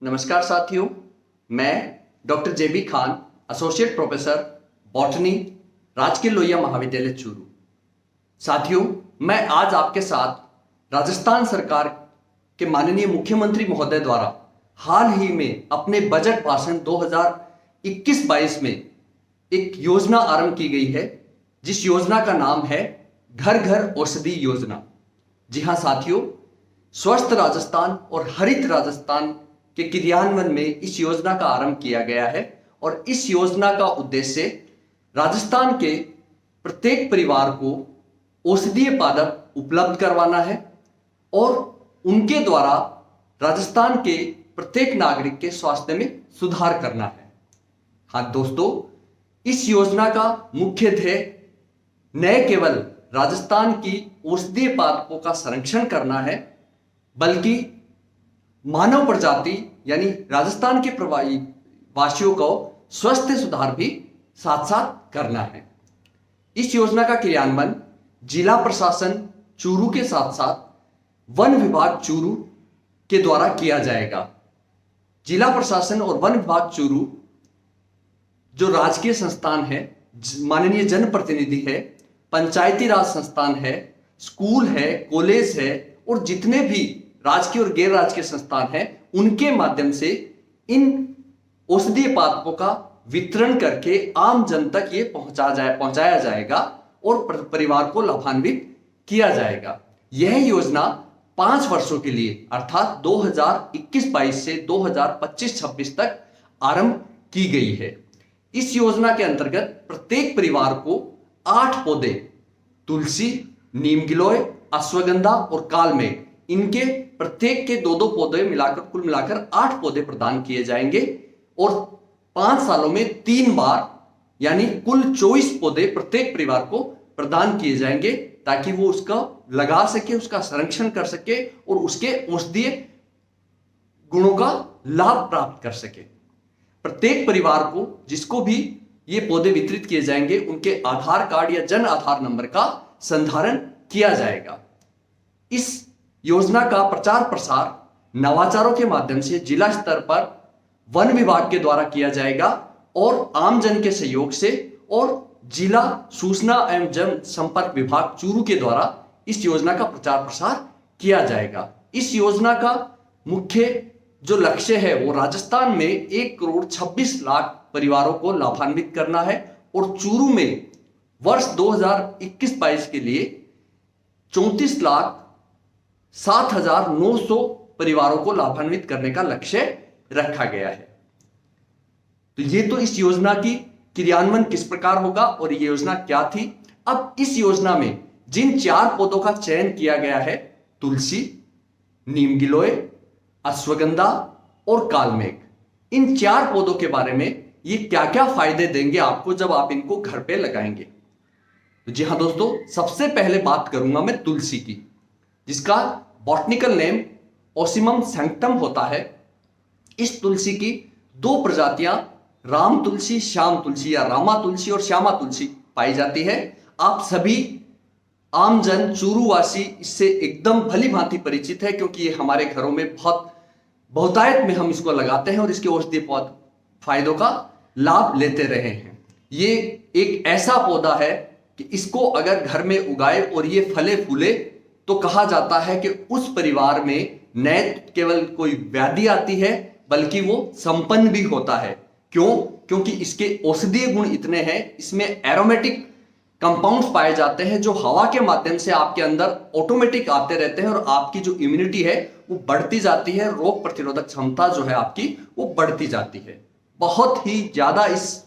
नमस्कार साथियों, मैं डॉक्टर जेबी खान, एसोसिएट प्रोफेसर बॉटनी, राजकीय लोहिया महाविद्यालय चूरू। साथियों, मैं आज आपके साथ राजस्थान सरकार के माननीय मुख्यमंत्री महोदय द्वारा हाल ही में अपने बजट भाषण 2021-22 में एक योजना आरंभ की गई है, जिस योजना का नाम है घर घर औषधि योजना। जी हां साथियों, स्वस्थ राजस्थान और हरित राजस्थान के क्रियान्वयन में इस योजना का आरंभ किया गया है और इस योजना का उद्देश्य राजस्थान के प्रत्येक परिवार को औषधीय पादप उपलब्ध करवाना है और उनके द्वारा राजस्थान के प्रत्येक नागरिक के स्वास्थ्य में सुधार करना है। हाँ दोस्तों, इस योजना का मुख्य ध्येय न केवल राजस्थान की औषधीय पादपों का संरक्षण करना है, बल्कि मानव प्रजाति यानी राजस्थान के प्रवासी वासियों को स्वास्थ्य सुधार भी साथ साथ करना है। इस योजना का क्रियान्वयन जिला प्रशासन चूरू के साथ साथ वन विभाग चूरू के द्वारा किया जाएगा। जिला प्रशासन और वन विभाग चूरू जो राजकीय संस्थान है, माननीय जनप्रतिनिधि है, पंचायती राज संस्थान है, स्कूल है, कॉलेज है और जितने भी राजकीय और गैर राजकीय संस्थान हैं, उनके माध्यम से इन औषधीय पादपों का वितरण करके आम जन तक ये पहुंचाया जाएगा और परिवार को लाभान्वित किया जाएगा। यह योजना 5 वर्षों के लिए अर्थात 2021-22 से 2025-26 तक आरंभ की गई है। इस योजना के अंतर्गत प्रत्येक परिवार को 8 पौधे तुलसी, नीम गिलोय, अश्वगंधा और कालमेघ, इनके प्रत्येक के 2-2 पौधे मिलाकर कुल मिलाकर 8 पौधे प्रदान किए जाएंगे और 5 सालों में 3 बार यानी कुल 24 पौधे प्रत्येक परिवार को प्रदान किए जाएंगे, ताकि वो उसका लगा सके, उसका संरक्षण कर सके और उसके औषधीय गुणों का लाभ प्राप्त कर सके। प्रत्येक परिवार को जिसको भी ये पौधे वितरित किए जाएंगे, उनके आधार कार्ड या जन आधार नंबर का संधारण किया जाएगा। इस योजना का प्रचार प्रसार नवाचारों के माध्यम से जिला स्तर पर वन विभाग के द्वारा किया जाएगा और आम जन के सहयोग से और जिला सूचना एवं जन संपर्क विभाग चूरू के द्वारा इस योजना का प्रचार प्रसार किया जाएगा। इस योजना का मुख्य जो लक्ष्य है वो राजस्थान में 1,26,00,000 परिवारों को लाभान्वित करना है और चूरू में वर्ष 2021-22 के लिए 34,07,900 परिवारों को लाभान्वित करने का लक्ष्य रखा गया है। तो ये तो इस योजना की क्रियान्वयन किस प्रकार होगा और ये योजना क्या थी। अब इस योजना में जिन 4 पौधों का चयन किया गया है, तुलसी, नीम गिलोय, अश्वगंधा और कालमेघ, इन 4 पौधों के बारे में ये क्या क्या फायदे देंगे आपको जब आप इनको घर पे लगाएंगे। तो जी हां दोस्तों, सबसे पहले बात करूंगा मैं तुलसी की, जिसका बॉटनिकल नेम ओसिमम सैंक्टम होता है। इस तुलसी की 2 प्रजातियां राम तुलसी, श्याम तुलसी या रामा तुलसी और श्यामा तुलसी पाई जाती है। आप सभी आमजन चूरूवासी इससे एकदम भली भांति परिचित है, क्योंकि ये हमारे घरों में बहुतायत में हम इसको लगाते हैं और इसके औषधीय फायदों का लाभ लेते रहे हैं। ये एक ऐसा पौधा है कि इसको अगर घर में उगाए और ये फले फूले तो कहा जाता है कि उस परिवार में न केवल कोई व्याधि आती है, बल्कि वो संपन्न भी होता है। क्यों? क्योंकि इसके औषधीय गुण इतने हैं, इसमें एरोमेटिक कंपाउंड्स पाए जाते हैं जो हवा के माध्यम से आपके अंदर ऑटोमेटिक आते रहते हैं और आपकी जो इम्यूनिटी है वो बढ़ती जाती है, रोग प्रतिरोधक क्षमता जो है आपकी वो बढ़ती जाती है। बहुत ही ज्यादा इस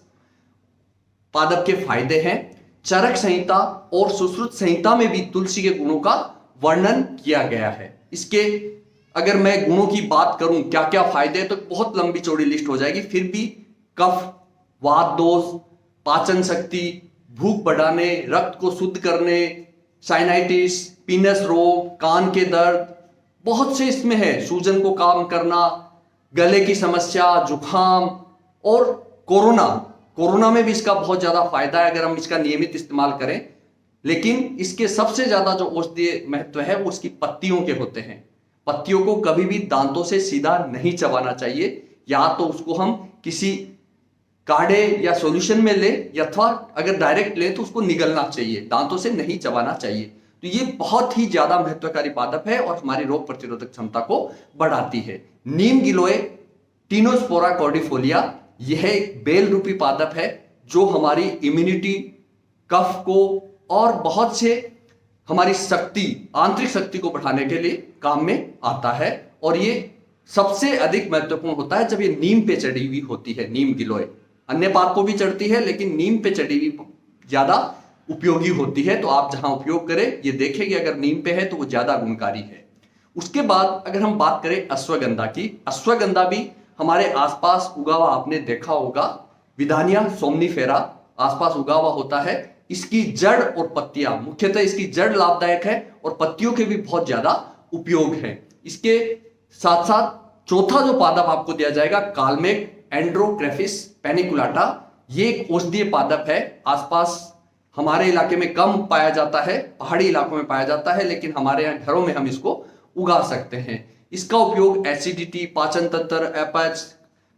पादप के फायदे हैं। चरक संहिता और सुश्रुत संहिता में भी तुलसी के गुणों का वर्णन किया गया है। इसके अगर मैं गुणों की बात करूं क्या क्या फायदे हैं, तो बहुत लंबी चौड़ी लिस्ट हो जाएगी। फिर भी कफ, वात दोष, पाचन शक्ति, भूख बढ़ाने, रक्त को शुद्ध करने, साइनाइटिस, पीनस रोग, कान के दर्द, बहुत से इसमें है। सूजन को कम करना, गले की समस्या, जुखाम और कोरोना में भी इसका बहुत ज्यादा फायदा है अगर हम इसका नियमित इस्तेमाल करें। लेकिन इसके सबसे ज्यादा जो औषधीय महत्व है वो उसकी पत्तियों के होते हैं। पत्तियों को कभी भी दांतों से सीधा नहीं चबाना चाहिए, या तो उसको हम किसी काढ़े या सॉल्यूशन में ले, अथवा अगर डायरेक्ट ले तो उसको निगलना चाहिए, दांतों से नहीं चबाना चाहिए। तो ये बहुत ही ज्यादा महत्वकारी पादप है और हमारी रोग प्रतिरोधक क्षमता को बढ़ाती है। नीम गिलोय टिनोस्पोरा कॉर्डिफोलिया, यह एक बेल रूपी पादप है जो हमारी इम्यूनिटी, कफ को और बहुत से हमारी शक्ति, आंतरिक शक्ति को बढ़ाने के लिए काम में आता है। और ये सबसे अधिक महत्वपूर्ण होता है जब ये नीम पे चढ़ी हुई होती है। नीम गिलोय अन्य पात को भी चढ़ती है, लेकिन नीम पे चढ़ी हुई ज्यादा उपयोगी होती है। तो आप जहां उपयोग करें ये देखें कि अगर नीम पे है तो वो ज्यादा गुणकारी है। उसके बाद अगर हम बात करें अश्वगंधा की, अश्वगंधा भी हमारे आसपास उगा हुआ आपने देखा होगा, विदानिया सोमनीफेरा आसपास उगा हुआ होता है। इसकी जड़ और पत्तियां, मुख्यतः इसकी जड़ लाभदायक है और पत्तियों के भी बहुत ज्यादा उपयोग है। इसके साथ साथ चौथा जो पादप आपको दिया जाएगा, कालमेघ एंड्रोक्रेफिस पेनिकुलाटा, ये एक औषधीय पादप है। आसपास हमारे इलाके में कम पाया जाता है, पहाड़ी इलाकों में पाया जाता है, लेकिन हमारे यहाँ घरों में हम इसको उगा सकते हैं। इसका उपयोग एसिडिटी, पाचन तंत्र, अपच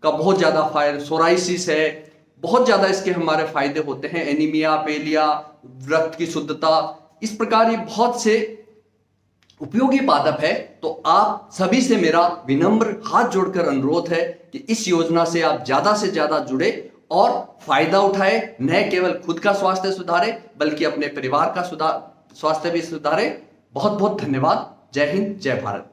का बहुत ज्यादा फायदा, सोराइसिस है, बहुत ज्यादा इसके हमारे फायदे होते हैं। एनीमिया, पेलिया, रक्त की शुद्धता, इस प्रकार ये बहुत से उपयोगी पादप है। तो आप सभी से मेरा विनम्र हाथ जोड़कर अनुरोध है कि इस योजना से आप ज्यादा से ज्यादा जुड़े और फायदा उठाए, न केवल खुद का स्वास्थ्य सुधारे बल्कि अपने परिवार का स्वास्थ्य भी सुधारे। बहुत बहुत धन्यवाद। जय हिंद, जय भारत।